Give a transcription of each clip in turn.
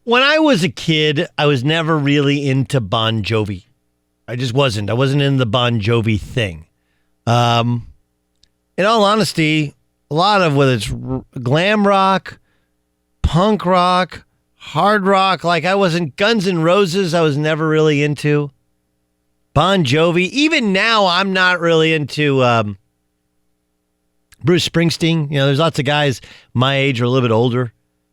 When I was a kid, I was never really into Bon Jovi. I just wasn't. I wasn't in the Bon Jovi thing. In all honesty, a lot of whether it's glam rock, punk rock, hard rock, like I wasn't Guns N' Roses, I was never really into. Bon Jovi, even now I'm not really into Bruce Springsteen. There's lots of guys my age or a little bit older.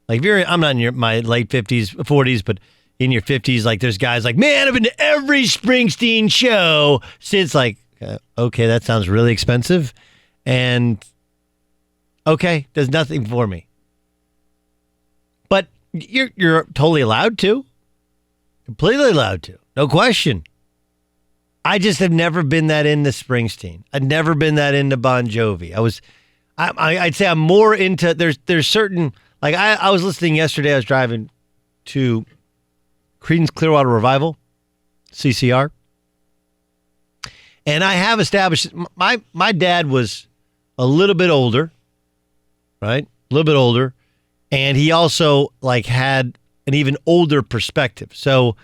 Like I'm not in my late 50s, 40s, but in your 50s, like there's guys like, man, I've been to every Springsteen show since okay, that sounds really expensive. And okay, does nothing for me. But you're totally allowed to. Completely allowed to. No question. I just have never been that into Springsteen. I've never been that into Bon Jovi. I'd say I'm more into, there's certain, like I was listening yesterday, I was driving to Creedence Clearwater Revival, CCR. And I have established, my dad was a little bit older, right? A little bit older. And he also had an even older perspective. So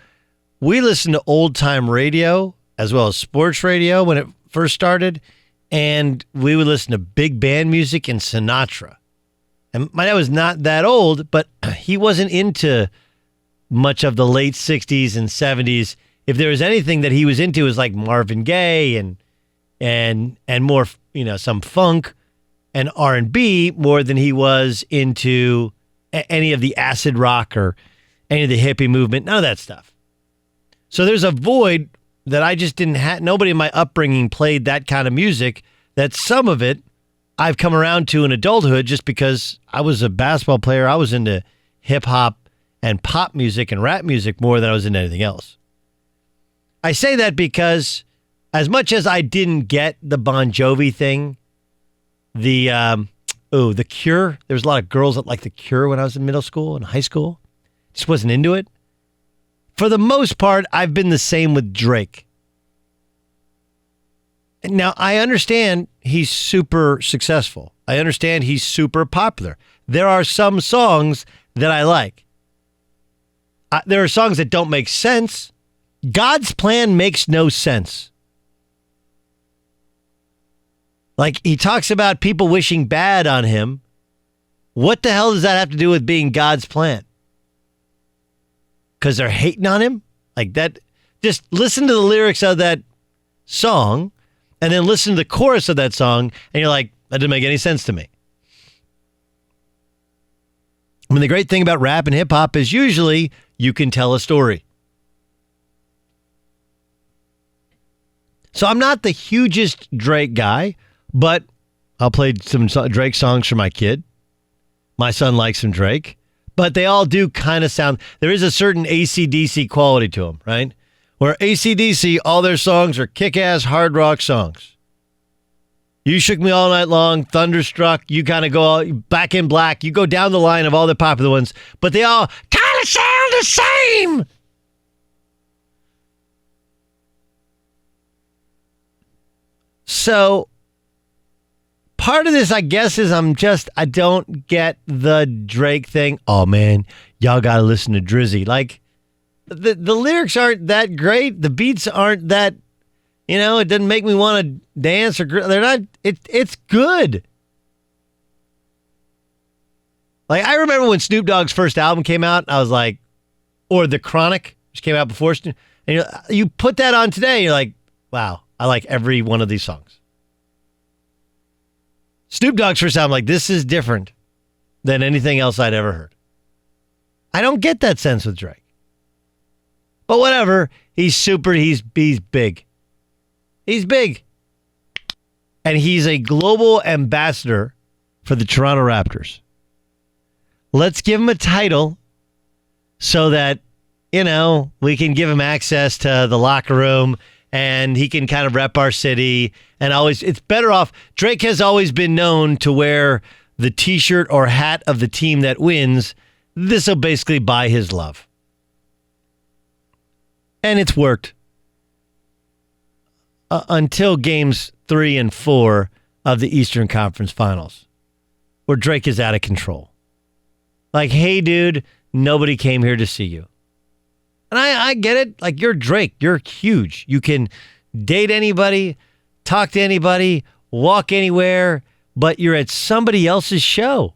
we listened to old time radio as well as sports radio when it first started. And we would listen to big band music and Sinatra. And my dad was not that old, but he wasn't into much of the late 60s and 70s. If there was anything that he was into, it was like Marvin Gaye and more, some funk and R&B more than he was into any of the acid rock or any of the hippie movement, none of that stuff. So there's a void that I just didn't have. Nobody in my upbringing played that kind of music, that some of it I've come around to in adulthood just because I was a basketball player. I was into hip hop and pop music and rap music more than I was into anything else. I say that because as much as I didn't get the Bon Jovi thing, the Cure, there was a lot of girls that liked the Cure when I was in middle school and high school. Just wasn't into it. For the most part, I've been the same with Drake. Now, I understand he's super successful. I understand he's super popular. There are some songs that I like. There are songs that don't make sense. God's Plan makes no sense. Like, he talks about people wishing bad on him. What the hell does that have to do with being God's plan? Because they're hating on him? Like that, just listen to the lyrics of that song and then listen to the chorus of that song and you're like, that didn't make any sense to me. I mean, the great thing about rap and hip hop is usually you can tell a story. So I'm not the hugest Drake guy, but I'll play some Drake songs for my kid. My son likes some Drake. But they all do kind of sound, there is a certain AC/DC quality to them, right? Where AC/DC, all their songs are kick-ass hard rock songs. You Shook Me All Night Long, Thunderstruck, you kind of go all, Back in Black, you go down the line of all the popular ones, but they all kind of sound the same. So part of this, I guess, is I don't get the Drake thing. Oh, man, y'all got to listen to Drizzy. Like, the lyrics aren't that great. The beats aren't that, it doesn't make me want to dance or they're not, it's good. Like, I remember when Snoop Dogg's first album came out, I was like, or The Chronic, which came out before, and you put that on today, and you're like, wow, I like every one of these songs. Snoop Dogg's first album, like, this is different than anything else I'd ever heard. I don't get that sense with Drake. But whatever, he's big. He's big. And he's a global ambassador for the Toronto Raptors. Let's give him a title so that, we can give him access to the locker room and he can kind of rep our city. And it's better off. Drake has always been known to wear the t-shirt or hat of the team that wins. This will basically buy his love. And it's worked. Until games 3 and 4 of the Eastern Conference Finals, where Drake is out of control. Like, hey, dude, nobody came here to see you. And I get it. Like, you're Drake. You're huge. You can date anybody, talk to anybody, walk anywhere, but you're at somebody else's show.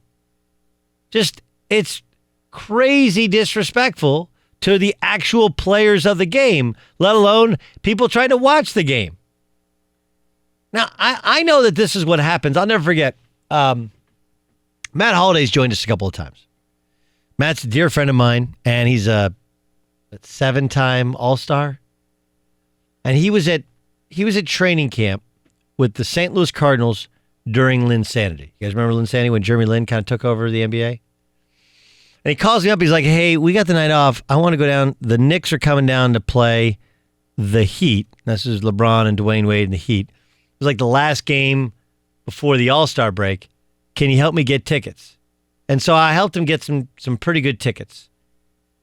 Just, it's crazy disrespectful to the actual players of the game, let alone people trying to watch the game. Now, I know that this is what happens. I'll never forget. Matt Holliday's joined us a couple of times. Matt's a dear friend of mine, and he's a 7-time All-Star. And he was at training camp with the St. Louis Cardinals during Linsanity. You guys remember Linsanity when Jeremy Lin kind of took over the NBA? And he calls me up. He's like, hey, we got the night off. I want to go down. The Knicks are coming down to play the Heat. This is LeBron and Dwayne Wade in the Heat. It was like the last game before the All-Star break. Can you help me get tickets? And so I helped him get some pretty good tickets.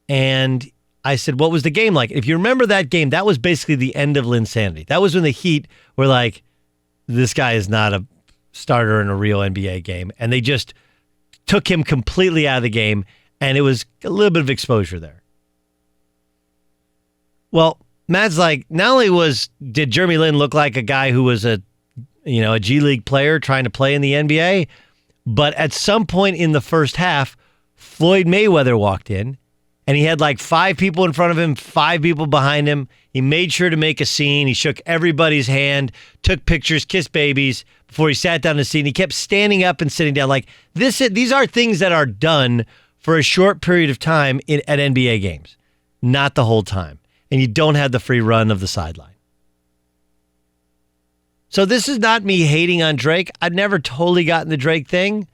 And I said, what was the game like? If you remember that game, that was basically the end of Linsanity. That was when the Heat were like, this guy is not a starter in a real NBA game. And they just took him completely out of the game. And it was a little bit of exposure there. Well, Matt's like, not only did Jeremy Lin look like a guy who was a G League player trying to play in the NBA, but at some point in the first half, Floyd Mayweather walked in, and he had like 5 people in front of him, 5 people behind him. He made sure to make a scene. He shook everybody's hand, took pictures, kissed babies before he sat down in the seat. And he kept standing up and sitting down. Like these are things that are done for a short period of time at NBA games, not the whole time. And you don't have the free run of the sideline. So this is not me hating on Drake. I've never totally gotten the Drake thing,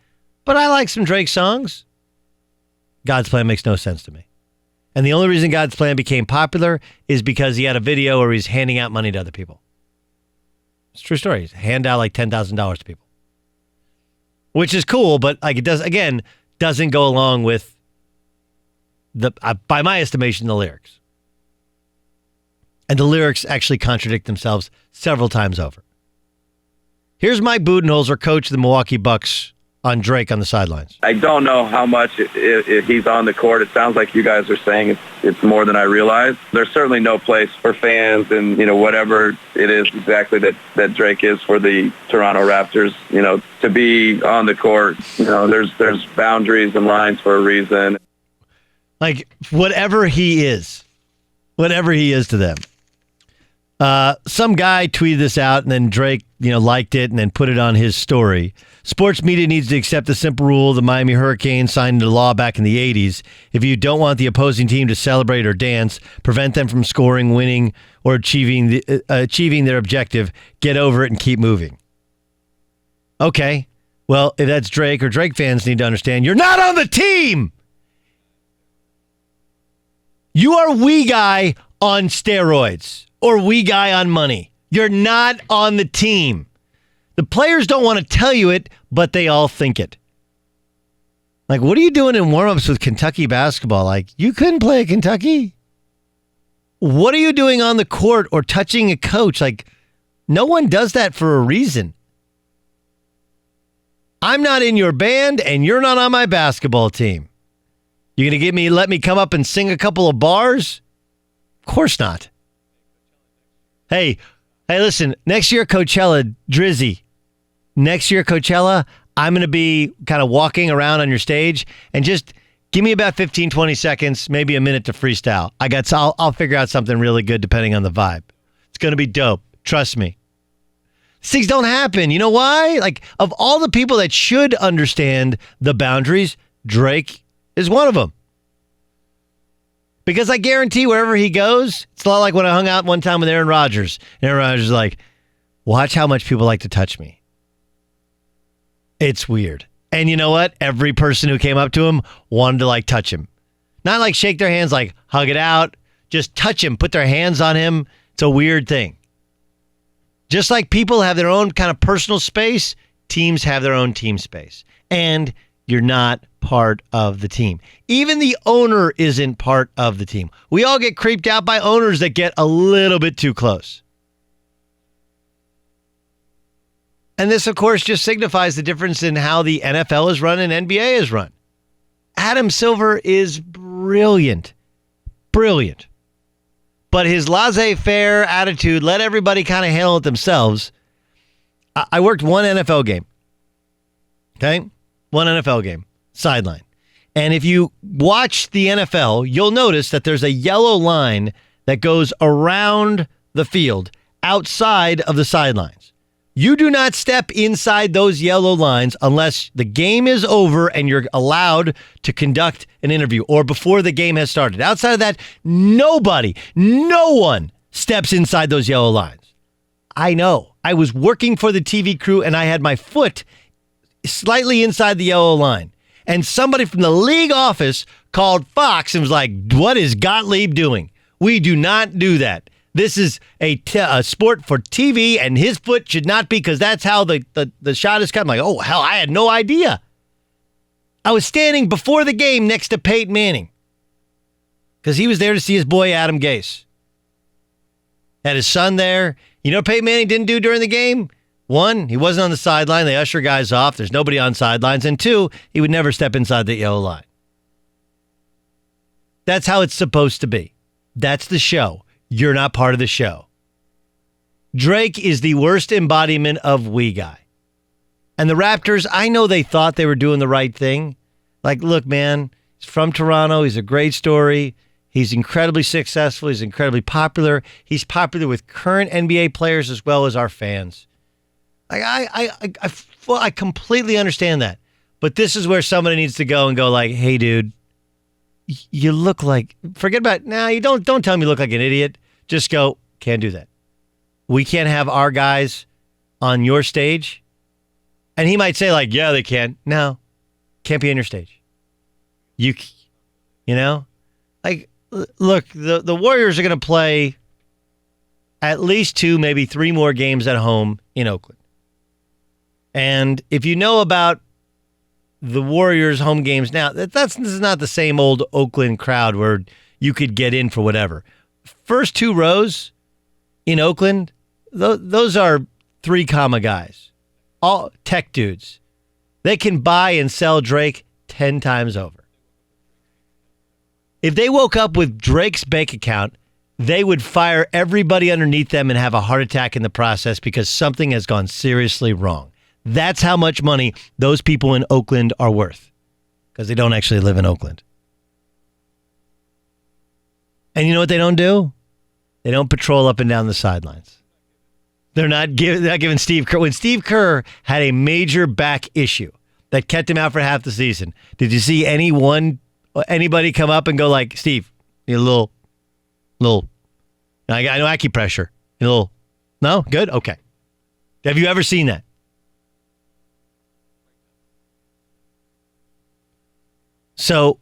but I like some Drake songs. God's Plan makes no sense to me. And the only reason God's Plan became popular is because he had a video where he's handing out money to other people. It's a true story. He's hand out like $10,000 to people. Which is cool, but like it doesn't go along with by my estimation, the lyrics. And the lyrics actually contradict themselves several times over. Here's Mike Budenholzer, coach of the Milwaukee Bucks, on Drake on the sidelines. I don't know how much if he's on the court. It sounds like you guys are saying it's more than I realize. There's certainly no place for fans and, whatever it is exactly that Drake is for the Toronto Raptors, to be on the court. There's boundaries and lines for a reason. Like whatever he is to them. Some guy tweeted this out, and then Drake, liked it and then put it on his story. Sports media needs to accept the simple rule the Miami Hurricanes signed into law back in the 80s. If you don't want the opposing team to celebrate or dance, prevent them from scoring, winning, or achieving their objective, get over it and keep moving. Okay, well, if that's Drake, or Drake fans need to understand, you're not on the team! You are wee guy on steroids. Or wee guy on money. You're not on the team. The players don't want to tell you it, but they all think it. Like, what are you doing in warm-ups with Kentucky basketball? Like, you couldn't play at Kentucky? What are you doing on the court or touching a coach? Like, no one does that for a reason. I'm not in your band, and you're not on my basketball team. You're going to let me come up and sing a couple of bars? Of course not. Hey, listen, next year Coachella, Drizzy, next year Coachella, I'm going to be kind of walking around on your stage and just give me about 15, 20 seconds, maybe a minute to freestyle. I'll figure out something really good depending on the vibe. It's going to be dope. Trust me. These things don't happen. You know why? Like, of all the people that should understand the boundaries, Drake is one of them. Because I guarantee wherever he goes, it's a lot like when I hung out one time with Aaron Rodgers. Aaron Rodgers is like, watch how much people like to touch me. It's weird. And you know what? Every person who came up to him wanted to touch him. Not like shake their hands, like hug it out. Just touch him, put their hands on him. It's a weird thing. Just like people have their own kind of personal space, teams have their own team space. And you're not part of the team. Even the owner isn't part of the team. We all get creeped out by owners that get a little bit too close. And this, of course, just signifies the difference in how the NFL is run and NBA is run. Adam Silver is brilliant. brilliant. Brilliant. But his laissez-faire attitude, let everybody kind of handle it themselves. I worked one NFL game. Okay? One NFL game. Sideline. And if you watch the NFL, you'll notice that there's a yellow line that goes around the field outside of the sidelines. You do not step inside those yellow lines unless the game is over and you're allowed to conduct an interview or before the game has started. Outside of that, no one steps inside those yellow lines. I know. I was working for the TV crew and I had my foot slightly inside the yellow line. And somebody from the league office called Fox and was like, what is Gottlieb doing? We do not do that. This is a sport for TV, and his foot should not be, because that's how the shot is cut. I'm like, oh, hell, I had no idea. I was standing before the game next to Peyton Manning because he was there to see his boy Adam Gase. Had his son there. You know what Peyton Manning didn't do during the game? One, he wasn't on the sideline. They usher guys off. There's nobody on sidelines. And two, he would never step inside the yellow line. That's how it's supposed to be. That's the show. You're not part of the show. Drake is the worst embodiment of we guy. And the Raptors, I know they thought they were doing the right thing. Like, look, man, he's from Toronto. He's a great story. He's incredibly successful. He's incredibly popular. He's popular with current NBA players as well as our fans. I completely understand that. But this is where somebody needs to go and go like, hey, dude, you look like, forget about, you don't tell me you look like an idiot. Just go, can't do that. We can't have our guys on your stage. And he might say like, yeah, they can. No, can't be on your stage. You know, like, look, the Warriors are going to play at least 2, maybe 3 more games at home in Oakland. And if you know about the Warriors' home games now, this is not the same old Oakland crowd where you could get in for whatever. First 2 rows in Oakland, those are 3 comma guys, all tech dudes. They can buy and sell Drake 10 times over. If they woke up with Drake's bank account, they would fire everybody underneath them and have a heart attack in the process because something has gone seriously wrong. That's how much money those people in Oakland are worth, because they don't actually live in Oakland. And you know what they don't do? They don't patrol up and down the sidelines. They're not giving Steve Kerr. When Steve Kerr had a major back issue that kept him out for half the season, did you see anybody come up and go like, Steve, you a little, I know acupressure. A little, no? Good? Okay. Have you ever seen that? So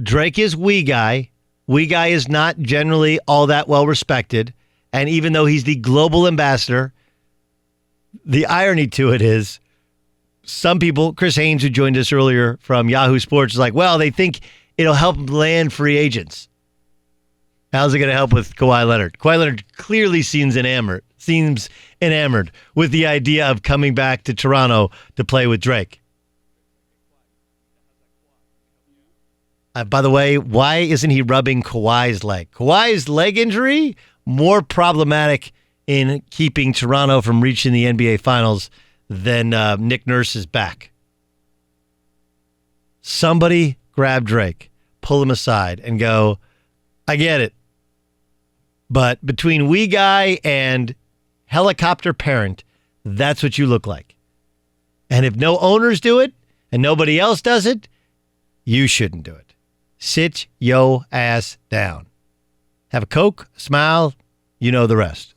Drake is we guy. We guy is not generally all that well respected. And even though he's the global ambassador, the irony to it is some people, Chris Haynes, who joined us earlier from Yahoo Sports, is like, well, they think it'll help land free agents. How's it going to help with Kawhi Leonard? Kawhi Leonard clearly seems enamored with the idea of coming back to Toronto to play with Drake. By the way, why isn't he rubbing Kawhi's leg? Kawhi's leg injury, more problematic in keeping Toronto from reaching the NBA Finals than Nick Nurse's back. Somebody grab Drake, pull him aside, and go, I get it. But between we guy and helicopter parent, that's what you look like. And if no owners do it and nobody else does it, you shouldn't do it. Sit yo ass down. Have a Coke, smile, you know the rest.